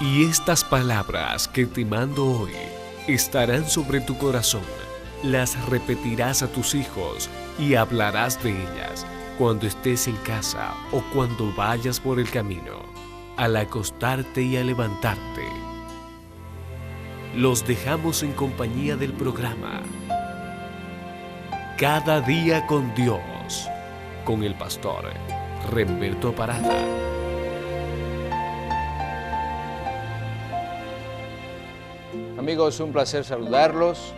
Y estas palabras que te mando hoy estarán sobre tu corazón. Las repetirás a tus hijos y hablarás de ellas cuando estés en casa o cuando vayas por el camino, al acostarte y al levantarte. Los dejamos en compañía del programa Cada día con Dios, con el pastor Remberto Parada. Amigos, un placer saludarlos.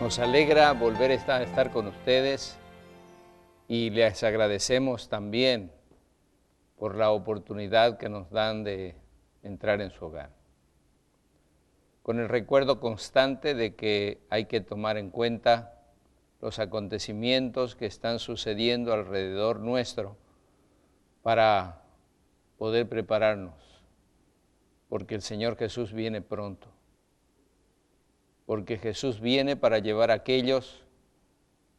Nos alegra volver a estar con ustedes y les agradecemos también por la oportunidad que nos dan de entrar en su hogar. Con el recuerdo constante de que hay que tomar en cuenta los acontecimientos que están sucediendo alrededor nuestro para poder prepararnos, porque el Señor Jesús viene pronto. Porque Jesús viene para llevar a aquellos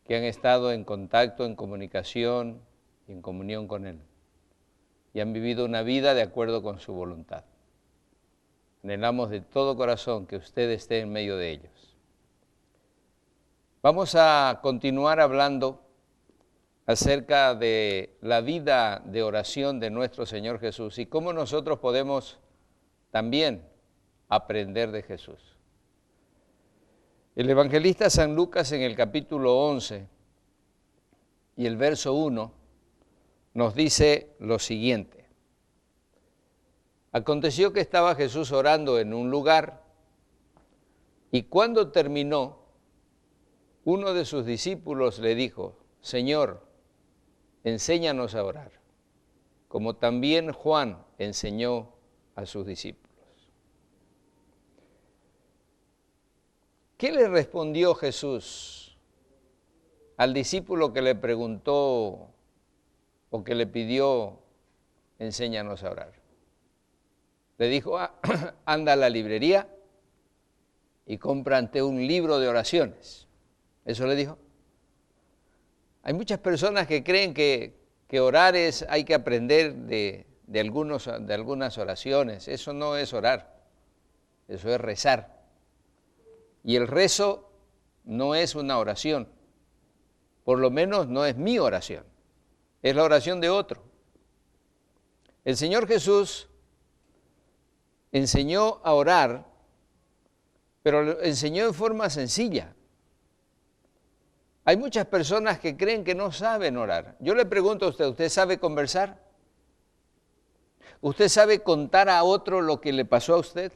que han estado en contacto, en comunicación y en comunión con Él, y han vivido una vida de acuerdo con su voluntad. Anhelamos de todo corazón que usted esté en medio de ellos. Vamos a continuar hablando acerca de la vida de oración de nuestro Señor Jesús y cómo nosotros podemos también aprender de Jesús. El evangelista San Lucas en el capítulo 11 y el verso 1 nos dice lo siguiente. Aconteció que estaba Jesús orando en un lugar y cuando terminó, uno de sus discípulos le dijo, Señor, enséñanos a orar, como también Juan enseñó a sus discípulos. ¿Qué le respondió Jesús al discípulo que le preguntó o que le pidió, enséñanos a orar? Le dijo, anda a la librería y cómprate un libro de oraciones. ¿Eso le dijo? Hay muchas personas que creen que orar hay que aprender de algunas oraciones. Eso no es orar, eso es rezar. Y el rezo no es una oración, por lo menos no es mi oración, es la oración de otro. El Señor Jesús enseñó a orar, pero lo enseñó en forma sencilla. Hay muchas personas que creen que no saben orar. Yo le pregunto a usted, ¿usted sabe conversar? ¿Usted sabe contar a otro lo que le pasó a usted?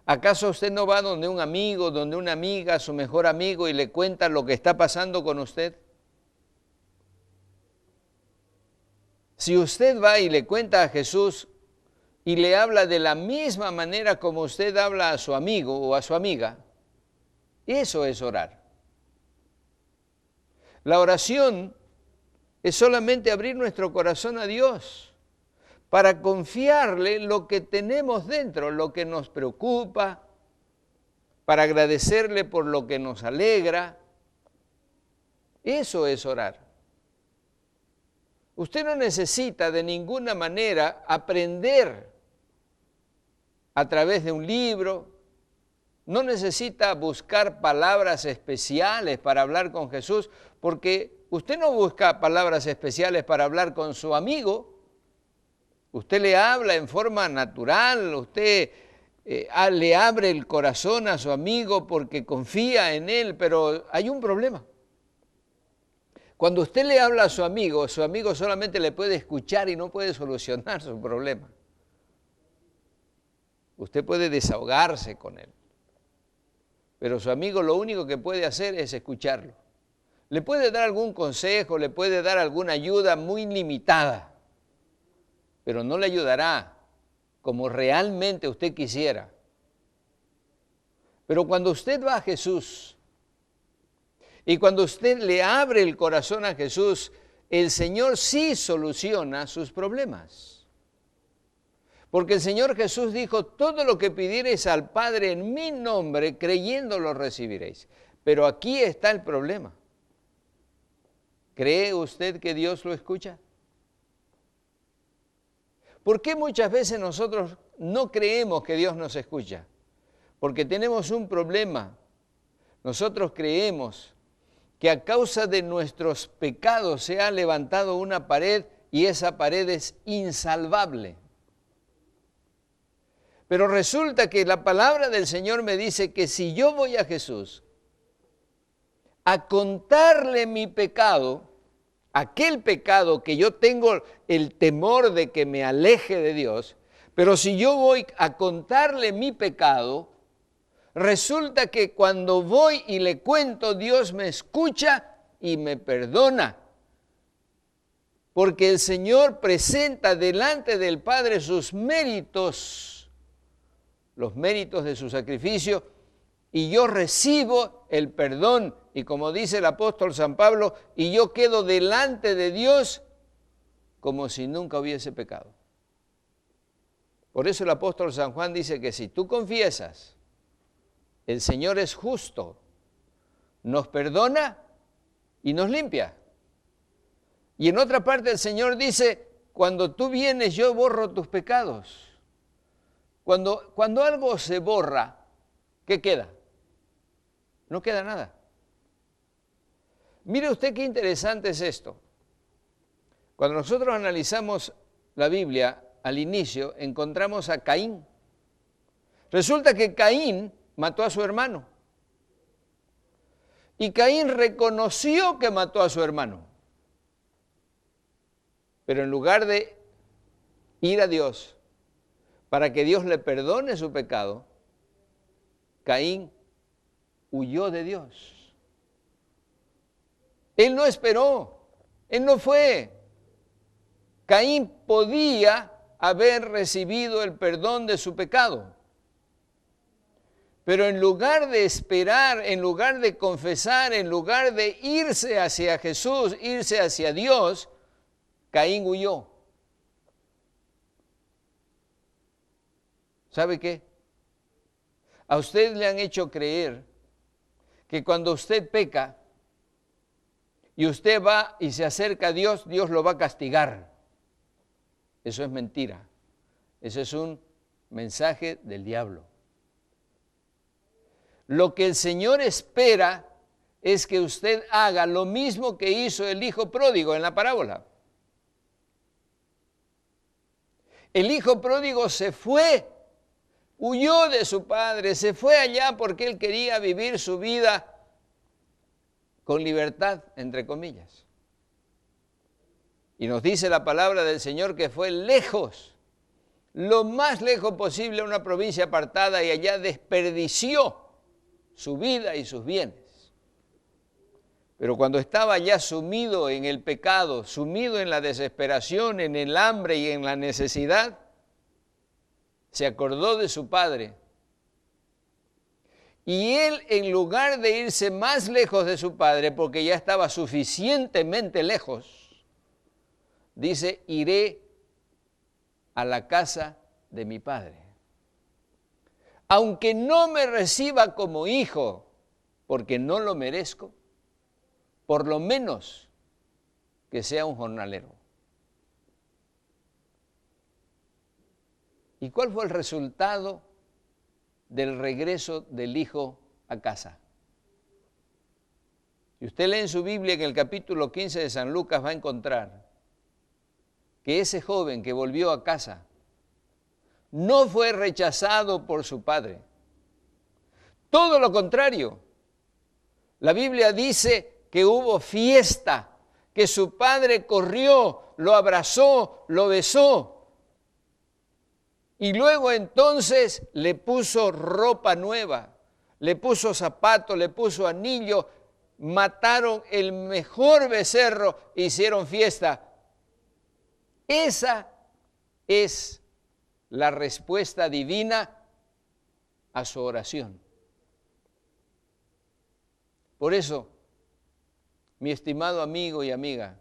¿Acaso usted no va donde un amigo, donde una amiga, su mejor amigo, y le cuenta lo que está pasando con usted? Si usted va y le cuenta a Jesús y le habla de la misma manera como usted habla a su amigo o a su amiga, eso es orar. La oración es solamente abrir nuestro corazón a Dios para confiarle lo que tenemos dentro, lo que nos preocupa, para agradecerle por lo que nos alegra. Eso es orar. Usted no necesita de ninguna manera aprender a través de un libro, no necesita buscar palabras especiales para hablar con Jesús, porque usted no busca palabras especiales para hablar con su amigo. Usted le habla en forma natural, usted le abre el corazón a su amigo porque confía en él, pero hay un problema. Cuando usted le habla a su amigo solamente le puede escuchar y no puede solucionar su problema. Usted puede desahogarse con él, pero su amigo lo único que puede hacer es escucharlo. Le puede dar algún consejo, le puede dar alguna ayuda muy limitada, pero no le ayudará como realmente usted quisiera. Pero cuando usted va a Jesús y cuando usted le abre el corazón a Jesús, el Señor sí soluciona sus problemas. Porque el Señor Jesús dijo, todo lo que pidiereis al Padre en mi nombre, creyendo lo recibiréis. Pero aquí está el problema. ¿Cree usted que Dios lo escucha? ¿Por qué muchas veces nosotros no creemos que Dios nos escucha? Porque tenemos un problema. Nosotros creemos que a causa de nuestros pecados se ha levantado una pared y esa pared es insalvable. Pero resulta que la palabra del Señor me dice que si yo voy a Jesús a contarle mi pecado, aquel pecado que yo tengo el temor de que me aleje de Dios, pero si yo voy a contarle mi pecado, resulta que cuando voy y le cuento, Dios me escucha y me perdona. Porque el Señor presenta delante del Padre sus méritos, los méritos de su sacrificio, y yo recibo el perdón. Y como dice el apóstol San Pablo, y yo quedo delante de Dios como si nunca hubiese pecado. Por eso el apóstol San Juan dice que si tú confiesas, el Señor es justo, nos perdona y nos limpia. Y en otra parte el Señor dice, cuando tú vienes yo borro tus pecados. Cuando algo se borra, ¿qué queda? No queda nada. Mire usted qué interesante es esto. Cuando nosotros analizamos la Biblia, al inicio encontramos a Caín. Resulta que Caín mató a su hermano. Y Caín reconoció que mató a su hermano. Pero en lugar de ir a Dios para que Dios le perdone su pecado, Caín huyó de Dios. Él no esperó, él no fue. Caín podía haber recibido el perdón de su pecado. Pero en lugar de esperar, en lugar de confesar, en lugar de irse hacia Jesús, irse hacia Dios, Caín huyó. ¿Sabe qué? A usted le han hecho creer que cuando usted peca y usted va y se acerca a Dios, Dios lo va a castigar. Eso es mentira. Eso es un mensaje del diablo. Lo que el Señor espera es que usted haga lo mismo que hizo el hijo pródigo en la parábola. El hijo pródigo se fue, huyó de su padre, se fue allá porque él quería vivir su vida con libertad, entre comillas. Y nos dice la palabra del Señor que fue lejos, lo más lejos posible a una provincia apartada y allá desperdició su vida y sus bienes. Pero cuando estaba ya sumido en el pecado, sumido en la desesperación, en el hambre y en la necesidad, se acordó de su padre. Y él, en lugar de irse más lejos de su padre, porque ya estaba suficientemente lejos, dice, iré a la casa de mi padre. Aunque no me reciba como hijo, porque no lo merezco, por lo menos que sea un jornalero. ¿Y cuál fue el resultado del regreso del hijo a casa? Si usted lee en su Biblia, en el capítulo 15 de San Lucas, va a encontrar que ese joven que volvió a casa no fue rechazado por su padre. Todo lo contrario. La Biblia dice que hubo fiesta, que su padre corrió, lo abrazó, lo besó. Y luego entonces le puso ropa nueva, le puso zapato, le puso anillo, mataron el mejor becerro e hicieron fiesta. Esa es la respuesta divina a su oración. Por eso, mi estimado amigo y amiga,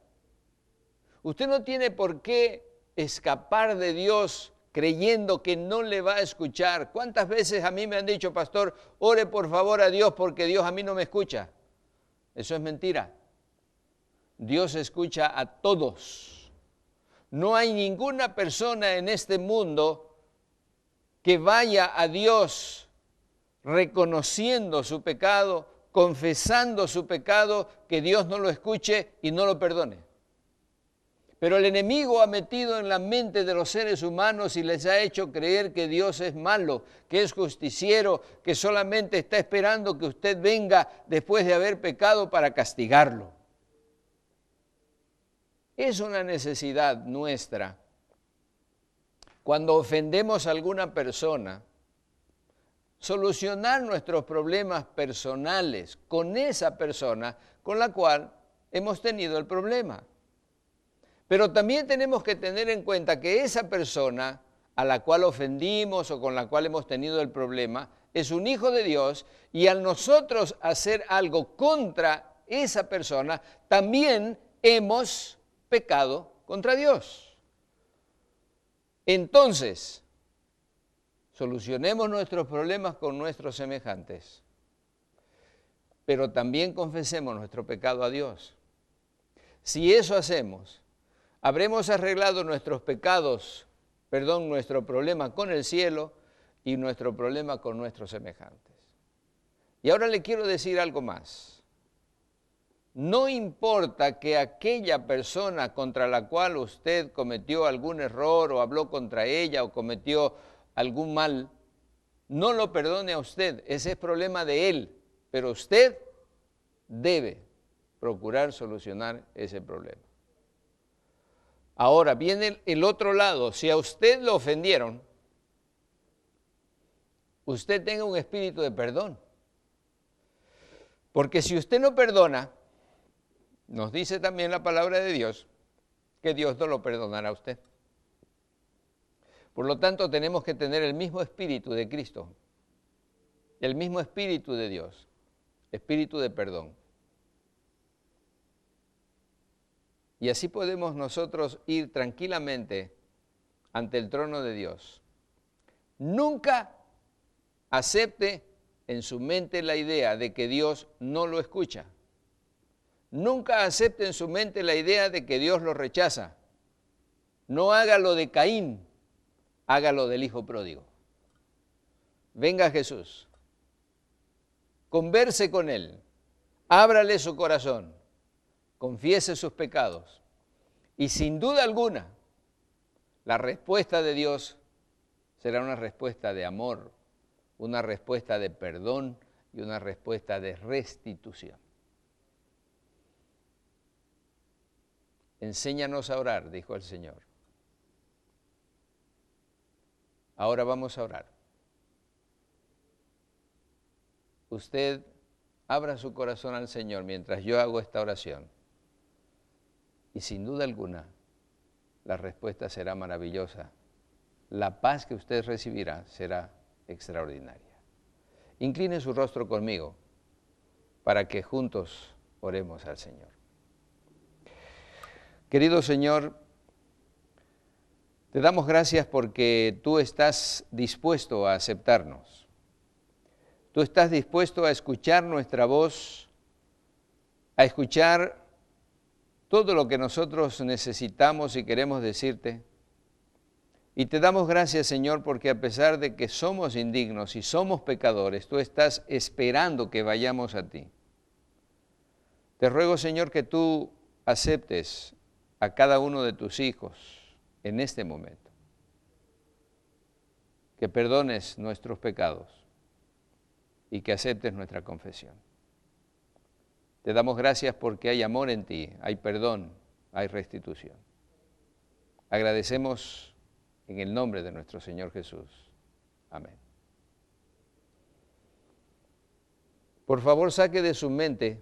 usted no tiene por qué escapar de Dios creyendo que no le va a escuchar. ¿Cuántas veces a mí me han dicho, pastor, ore por favor a Dios porque Dios a mí no me escucha? Eso es mentira. Dios escucha a todos. No hay ninguna persona en este mundo que vaya a Dios reconociendo su pecado, confesando su pecado, que Dios no lo escuche y no lo perdone. Pero el enemigo ha metido en la mente de los seres humanos y les ha hecho creer que Dios es malo, que es justiciero, que solamente está esperando que usted venga después de haber pecado para castigarlo. Es una necesidad nuestra. Cuando ofendemos a alguna persona, solucionar nuestros problemas personales con esa persona con la cual hemos tenido el problema. Pero también tenemos que tener en cuenta que esa persona a la cual ofendimos o con la cual hemos tenido el problema es un hijo de Dios, y al nosotros hacer algo contra esa persona, también hemos pecado contra Dios. Entonces, solucionemos nuestros problemas con nuestros semejantes, pero también confesemos nuestro pecado a Dios. Si eso hacemos, habremos arreglado nuestros pecados, nuestro problema con el cielo y nuestro problema con nuestros semejantes. Y ahora le quiero decir algo más. No importa que aquella persona contra la cual usted cometió algún error o habló contra ella o cometió algún mal, no lo perdone a usted, ese es problema de él, pero usted debe procurar solucionar ese problema. Ahora viene el otro lado. Si a usted lo ofendieron, usted tenga un espíritu de perdón. Porque si usted no perdona, nos dice también la palabra de Dios que Dios no lo perdonará a usted. Por lo tanto, tenemos que tener el mismo espíritu de Cristo, el mismo espíritu de Dios, espíritu de perdón. Y así podemos nosotros ir tranquilamente ante el trono de Dios. Nunca acepte en su mente la idea de que Dios no lo escucha. Nunca acepte en su mente la idea de que Dios lo rechaza. No haga lo de Caín, hágalo del hijo pródigo. Venga a Jesús, converse con Él, ábrale su corazón, confiese sus pecados y sin duda alguna la respuesta de Dios será una respuesta de amor, una respuesta de perdón y una respuesta de restitución. Enséñanos a orar, dijo el Señor. Ahora vamos a orar. Usted abra su corazón al Señor mientras yo hago esta oración. Y sin duda alguna, la respuesta será maravillosa. La paz que usted recibirá será extraordinaria. Incline su rostro conmigo para que juntos oremos al Señor. Querido Señor, te damos gracias porque tú estás dispuesto a aceptarnos. Tú estás dispuesto a escuchar nuestra voz, a escuchar todo lo que nosotros necesitamos y queremos decirte. Y te damos gracias, Señor, porque a pesar de que somos indignos y somos pecadores, tú estás esperando que vayamos a ti. Te ruego, Señor, que tú aceptes a cada uno de tus hijos en este momento, que perdones nuestros pecados y que aceptes nuestra confesión. Te damos gracias porque hay amor en ti, hay perdón, hay restitución. Agradecemos en el nombre de nuestro Señor Jesús. Amén. Por favor, saque de su mente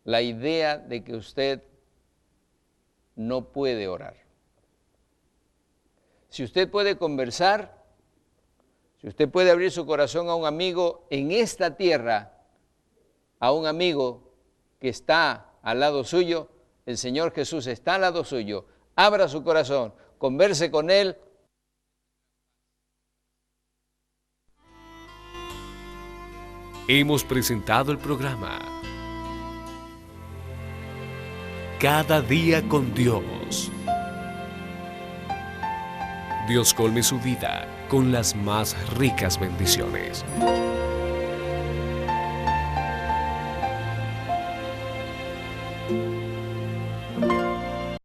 la idea de que usted no puede orar. Si usted puede conversar, si usted puede abrir su corazón a un amigo en esta tierra, a un amigo que está al lado suyo, el Señor Jesús está al lado suyo, abra su corazón, converse con Él. Hemos presentado el programa Cada día con Dios, Dios colme su vida con las más ricas bendiciones.